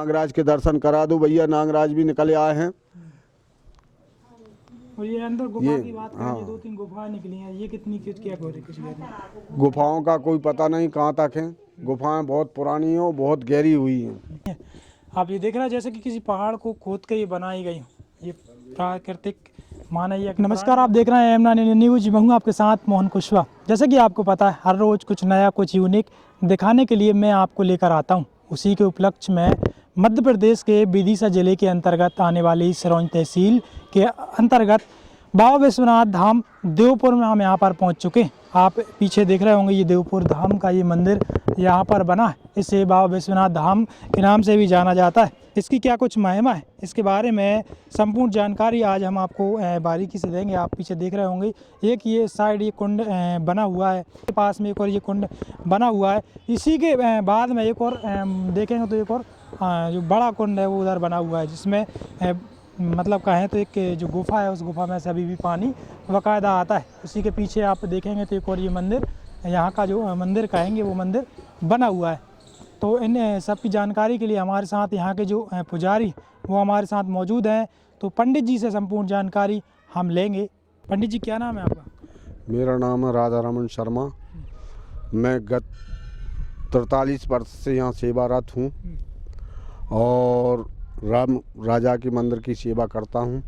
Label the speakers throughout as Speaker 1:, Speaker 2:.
Speaker 1: नागराज के दर्शन करा दो भैया। नागराज भी निकले आए हैं।
Speaker 2: और ये अंदर गुफा की बात करें, ये 2-3 गुफाएं निकली हैं, ये कितनी कुछ क्या कुछ
Speaker 1: गुफाओं का कोई पता नहीं कहाँ तक है। गुफाएं बहुत पुरानी हो, बहुत गहरी हुई हैं।
Speaker 2: आप ये देख रहे हैं जैसे कि किसी पहाड़ को खोद के ये बनाई गई, ये प्राकृतिक माना ये। नमस्कार, आप देख रहे हैं एम9 न्यूज़। मैं हूं आपके साथ मोहन कुशवाहा। जैसे कि आपको पता है, हर रोज़ कुछ नया, कुछ यूनिक दिखाने के लिए मैं आपको लेकर आता हूं। उसी के उपलक्ष्य में मध्य प्रदेश के विदिशा जिले के अंतर्गत आने वाली सिरौंज तहसील के अंतर्गत बाबा विश्वनाथ धाम देवपुर में हम यहाँ पर पहुँच चुके हैं। आप पीछे देख रहे होंगे, ये देवपुर धाम का ये मंदिर यहाँ पर बना है। इसे बाबा विश्वनाथ धाम के नाम से भी जाना जाता है। इसकी क्या कुछ महिमा है, इसके बारे में संपूर्ण जानकारी आज हम आपको बारीकी से देंगे। आप पीछे देख रहे होंगे, एक ये साइड ये कुंड बना हुआ है, पास में एक और ये कुंड बना हुआ है। इसी के बाद में एक और देखेंगे तो एक और जो बड़ा कुंड है वो उधर बना हुआ है, जिसमें मतलब कहें तो एक जो गुफा है, उस गुफा में से अभी भी पानी बाकायदा आता है। उसी के पीछे आप देखेंगे तो एक और ये मंदिर, यहाँ का जो मंदिर कहेंगे वो मंदिर बना हुआ है। तो इन सब की जानकारी के लिए हमारे साथ यहाँ के जो पुजारी वो हमारे साथ मौजूद हैं। तो पंडित जी से संपूर्ण जानकारी हम लेंगे। पंडित जी, क्या नाम है आपका?
Speaker 1: मेरा नाम है राधा रमन शर्मा। मैं गत 43 वर्ष से यहाँ सेवारत हूँ और राम राजा के मंदिर की सेवा करता हूँ।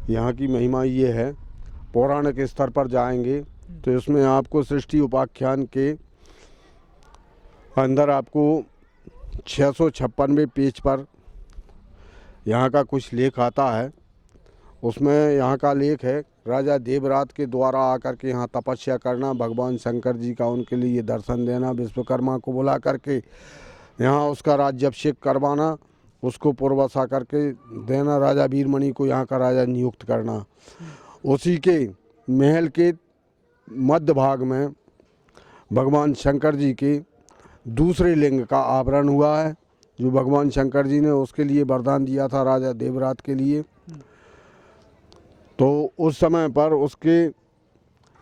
Speaker 1: यहाँ की महिमा ये है, पौराणिक स्तर पर जाएंगे तो इसमें आपको सृष्टि उपाख्यान के अंदर आपको 656वें पेज पर यहाँ का कुछ लेख आता है। उसमें यहाँ का लेख है, राजा देवरात के द्वारा आकर के यहाँ तपस्या करना, भगवान शंकर जी का उनके लिए दर्शन देना, विश्वकर्मा को बुला करके यहाँ उसका राज्याभिषेक करवाना, उसको पुरवसा करके देना, राजा वीरमणि को यहाँ का राजा नियुक्त करना। उसी के महल के मध्य भाग में भगवान शंकर जी के दूसरे लिंग का आवरण हुआ है, जो भगवान शंकर जी ने उसके लिए वरदान दिया था राजा देवरात के लिए। तो उस समय पर उसके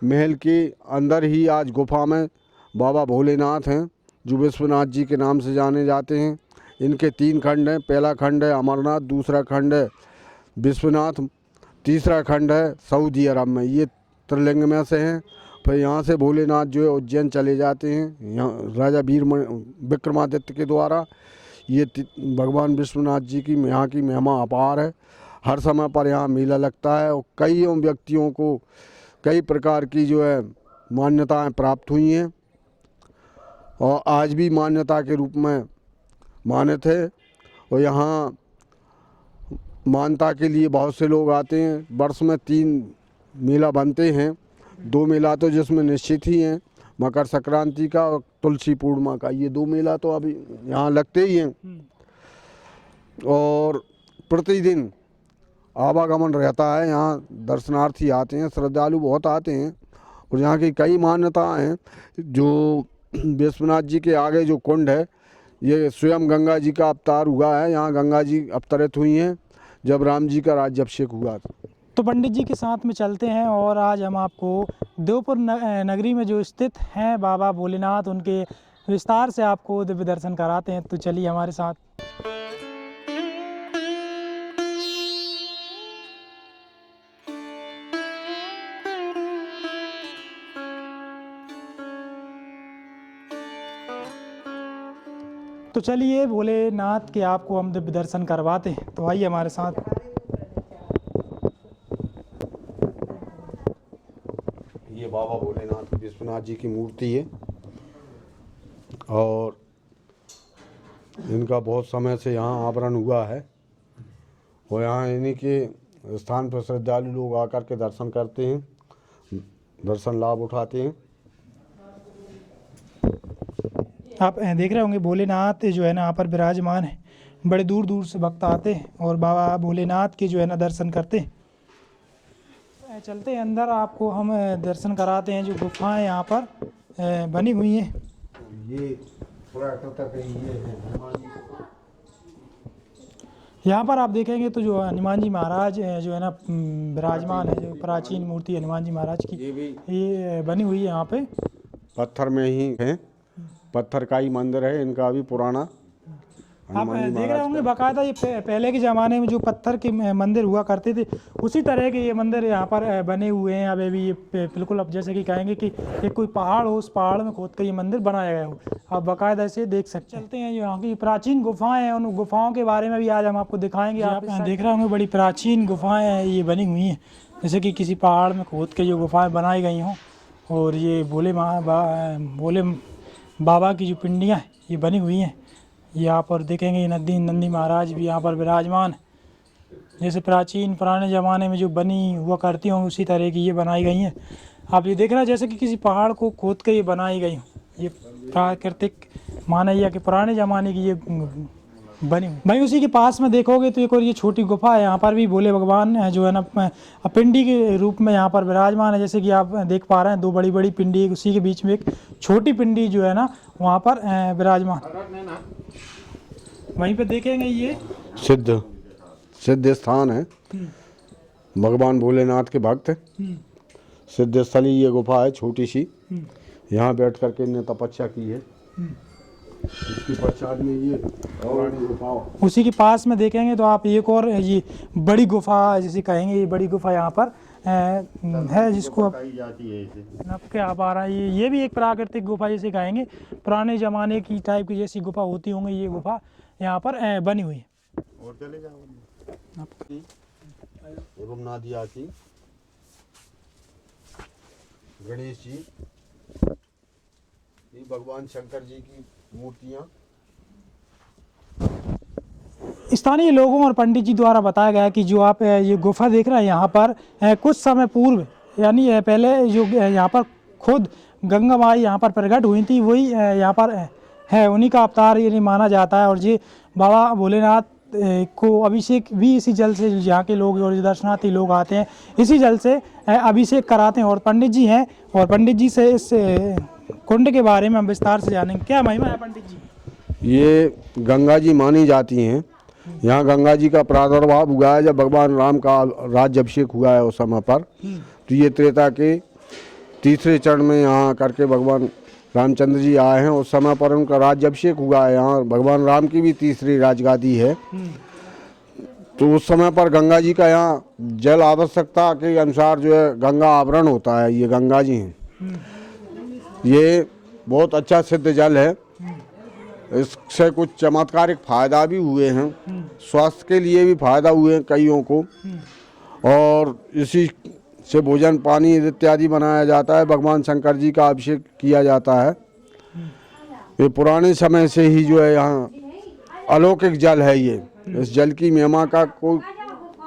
Speaker 1: महल के अंदर ही आज गुफा में बाबा भोलेनाथ हैं, जो विश्वनाथ जी के नाम से जाने जाते हैं। इनके 3 खंड हैं। पहला खंड है अमरनाथ, दूसरा खंड है विश्वनाथ, तीसरा खंड है सऊदी अरब में। ये त्रिलिंग में से हैं। फिर यहाँ से भोलेनाथ जो है उज्जैन चले जाते हैं, यहाँ राजा विक्रमादित्य के द्वारा। ये भगवान विश्वनाथ जी की यहाँ की महिमा अपार है। हर समय पर यहाँ मेला लगता है और कई व्यक्तियों को कई प्रकार की जो है मान्यताएं प्राप्त हुई हैं और आज भी मान्यता के रूप में मानित है। और यहाँ मान्यता के लिए बहुत से लोग आते हैं। वर्ष में 3 मेला बनते हैं। 2 मेला तो जिसमें निश्चित ही हैं, मकर संक्रांति का और तुलसी पूर्णिमा का। ये 2 मेला तो अभी यहाँ लगते ही हैं। और प्रतिदिन आवागमन रहता है, यहाँ दर्शनार्थी आते हैं, श्रद्धालु बहुत आते हैं। और यहाँ की कई मान्यताएं हैं। जो विश्वनाथ जी के आगे जो कुंड है, ये स्वयं गंगा जी का अवतार हुआ है। यहाँ गंगा जी अवतरित हुई हैं जब राम जी का राज्याभिषेक हुआ था।
Speaker 2: तो पंडित जी के साथ में चलते हैं और आज हम आपको देवपुर नगरी में जो स्थित हैं बाबा भोलेनाथ, उनके विस्तार से आपको दिव्य दर्शन कराते हैं। तो चलिए हमारे साथ। तो चलिए भोलेनाथ के आपको हम दिव्य दर्शन करवाते हैं। तो आइए हमारे साथ।
Speaker 1: ये बाबा भोलेनाथ विश्वनाथ जी की मूर्ति है और इनका बहुत समय से यहाँ आवरण हुआ है और यहाँ इन्हीं के स्थान पर श्रद्धालु लोग आकर के दर्शन करते हैं, दर्शन लाभ उठाते हैं।
Speaker 2: आप देख रहे होंगे भोलेनाथ जो है ना यहाँ पर विराजमान है। बड़े दूर दूर से भक्त आते हैं और बाबा भोलेनाथ के जो है ना दर्शन करते हैं। चलते हैं अंदर, आपको हम दर्शन कराते हैं। जो गुफाएं यहाँ पर बनी हुई हैं,
Speaker 1: ये
Speaker 2: यहाँ पर आप देखेंगे तो जो हनुमान जी महाराज जो है ना विराजमान है। जो प्राचीन मूर्ति हनुमान जी महाराज की ये बनी हुई है यहाँ पे।
Speaker 1: पत्थर में ही है, पत्थर का ही मंदिर है इनका भी पुराना।
Speaker 2: आप
Speaker 1: हनुमान जी
Speaker 2: देख रहे
Speaker 1: महाराज
Speaker 2: होंगे
Speaker 1: का।
Speaker 2: बाकायदा ये पहले के ज़माने में जो पत्थर के मंदिर हुआ करते थे उसी तरह के ये मंदिर यहाँ पर बने हुए हैं अभी भी। ये बिल्कुल अब जैसे कि कहेंगे कि एक कोई पहाड़ हो, उस पहाड़ में खोद कर ये मंदिर बनाया गया हो। आप बाकायदा ऐसे देख सकते हैं। चलते हैं जो यहाँ की प्राचीन गुफाएं हैं, उन गुफाओं के बारे में भी आज हम आपको दिखाएंगे। आप देख रहे होंगे बड़ी प्राचीन गुफाएँ हैं ये बनी हुई हैं, जैसे कि किसी पहाड़ में खोद के जो गुफाएँ बनाई गई हों। और ये भोले बाबा की जो पिंडियाँ हैं ये बनी हुई हैं। यहाँ पर देखेंगे नंदी महाराज भी यहाँ पर विराजमान है। जैसे प्राचीन पुराने ज़माने में जो बनी हुआ करती हों उसी तरह की ये बनाई गई हैं। आप ये देख रहे हैं जैसे कि किसी पहाड़ को खोद के ये बनाई गई हों। ये प्राकृतिक माना या कि पुराने ज़माने की ये बनी हुई। भाई उसी के पास में देखोगे तो एक और ये छोटी गुफा है। यहाँ पर भी भोले भगवान जो है ना पिंडी के रूप में यहाँ पर विराजमान है। जैसे कि आप देख पा रहे हैं दो बड़ी बड़ी पिंडी, उसी के बीच में एक छोटी पिंडी जो है ना वहाँ पर विराजमान। वहीं पे देखेंगे ये
Speaker 1: सिद्ध स्थान है, भगवान भोलेनाथ के भक्त है। सिद्ध स्थली ये गुफा है छोटी सी, यहाँ बैठ करके इन्हें तपस्या की है। इसके पश्चात में ये पुरानी गुफा,
Speaker 2: उसी के पास में देखेंगे तो आप एक और ये बड़ी गुफा जिसे कहेंगे, ये बड़ी गुफा यहाँ पर है जिसको आपके आप आ रहा है। ये भी एक प्राकृतिक गुफा जिसे कहेंगे, पुराने ज़माने की टाइप की जैसी गुफा होती होंगी ये गुफा यहाँ पर बनी हुई है।
Speaker 1: और चले जाओ एवं नादिया की गणेश जी, ये भगवान शंकर जी की मूर्तियाँ।
Speaker 2: स्थानीय लोगों और पंडित जी द्वारा बताया गया कि जो आप ये गुफा देख रहे हैं यहाँ पर कुछ समय पूर्व यानी पहले जो यहाँ पर खुद गंगा माई यहाँ पर प्रकट हुई थी वही यहाँ पर है, उन्हीं का अवतार ये माना जाता है। और ये बाबा भोलेनाथ को अभिषेक भी इसी जल से यहाँ के लोग और दर्शनार्थी लोग आते हैं इसी जल से अभिषेक कराते हैं। और पंडित जी हैं और पंडित जी से इस कुंड के बारे में हम विस्तार से जानेंगे। क्या महिमा है पंडित जी?
Speaker 1: ये गंगा जी मानी जाती हैं। यहाँ गंगा जी का प्रादुर्भाव हुआ है जब भगवान राम का राज्याभिषेक हुआ है उस समय पर। तो ये त्रेता के तीसरे चरण में यहाँ करके भगवान रामचंद्र जी आए हैं, उस समय पर उनका राज्याभिषेक हुआ है। यहाँ भगवान राम की भी तीसरी राजगादी है। तो उस समय पर गंगा जी का यहाँ जल आवश्यकता के अनुसार जो है गंगा आवरण होता है। ये गंगा जी हैं, ये बहुत अच्छा सिद्ध जल है। इससे कुछ चमत्कारिक फायदा भी हुए हैं, स्वास्थ्य के लिए भी फायदा हुए हैं कईयों को। और इसी से भोजन पानी इत्यादि बनाया जाता है। भगवान शंकर जी का अभिषेक किया जाता है। ये पुराने समय से ही जो है यहाँ अलौकिक जल है। ये इस जल की महिमा का कोई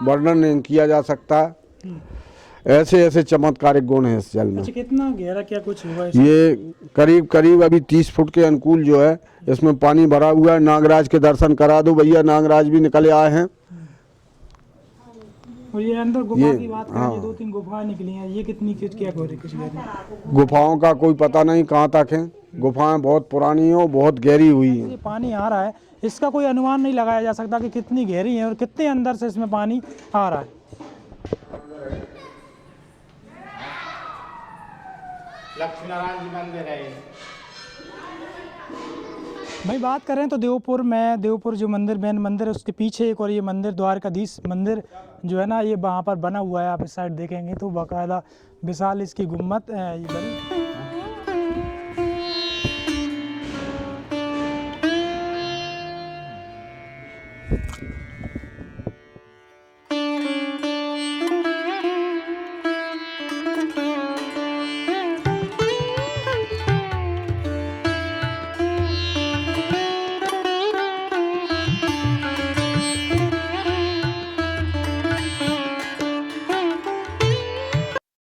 Speaker 1: वर्णन नहीं किया जा सकता। ऐसे ऐसे चमत्कारिक गुण हैं इस जल में।
Speaker 2: अच्छा, कितना गहरा क्या कुछ हुआ?
Speaker 1: ये करीब करीब अभी 30 फुट के अनुकूल जो है इसमें पानी भरा हुआ है। नागराज के दर्शन करा दो भैया, नागराज भी निकले आए हैं।
Speaker 2: और ये अंदर गुफा की बात करें, ये 2-3 गुफाएं निकली हैं, ये कितनी कुछ क्या हो रही कुछ गहरी?
Speaker 1: गुफाओं का कोई पता नहीं कहाँ तक है। गुफाएं बहुत पुरानी हैं और बहुत गहरी हुई हैं।
Speaker 2: ये पानी आ रहा है, इसका कोई अनुमान नहीं लगाया जा सकता कि कितनी गहरी है और कितने अंदर से इसमें पानी आ रहा है।
Speaker 3: लक्ष्मी नारायण जी मंदिर है।
Speaker 2: भाई बात करें तो देवपुर जो मंदिर मेन मंदिर है उसके पीछे एक और ये मंदिर द्वारकाधीश मंदिर जो है ना ये वहाँ पर बना हुआ है। आप इस साइड देखेंगे तो बाकायदा विशाल इसकी गुम्मत ये बनी।